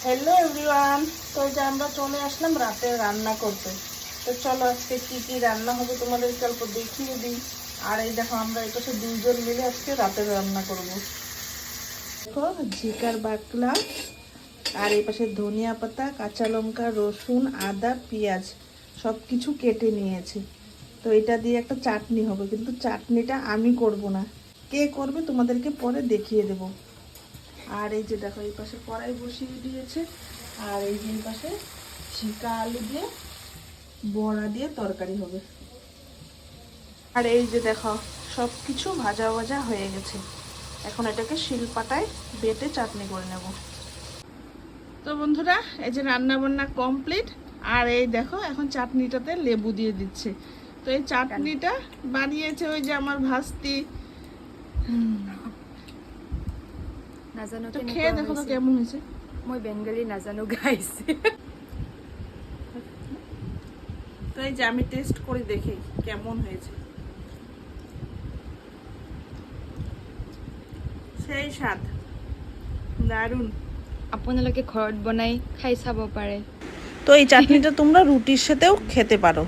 Hello everyone, তো যে আমরা চলে আসলাম রাতে রান্না করতে। তো চলো আজকে কি কি রান্না হবে তোমাদেরকে অল্প দেখিয়ে দিই। আর এই দেখো আমরা এই পাশে দুইজন মিলে আজকে রাতে রান্না করব। দেখো ঝিকার বাকলা, আর এই পাশে ধনিয়া পাতা, কাঁচা লঙ্কা, রসুন, আদা, পেঁয়াজ সব কিছু কেটে নিয়েছি। তো এটা দিয়ে একটা চাটনি হবে, কিন্তু চাটনিটা আমি করব না, কে করবে তোমাদেরকে পরে দেখিয়ে দেব। আর এই যে দেখো এই পাশে কড়াই বসিয়ে দিয়েছে, আর এই যে এই পাশে ঝিকা আলু দিয়ে বড়া দিয়ে তরকারি হবে। আর এই যে দেখো সব কিছু ভাজা ভাজা হয়ে গেছে, এখন এটাকে শিলপাটায় বেটে চাটনি করে নেব। তো বন্ধুরা, এই যে রান্না বান্না কমপ্লিট। আর এই দেখো এখন চাটনিটাতে লেবু দিয়ে দিচ্ছে। তো এই চাটনিটা বানিয়েছে ওই যে আমার ভাস্তি। নাজানো তো খেয়ে দেখো তো কেমন হয়েছে। মই বেঙ্গলি নাজানো গাইস। তো এই যে আমি টেস্ট করে দেখি কেমন হয়েছে। সেই স্বাদ, দারুণ। আপোনালোকে ঘৰত বনাই খাই চাব পাৰে। তো এই চাটনিটা তোমরা রুটির সাথেও খেতে পারো।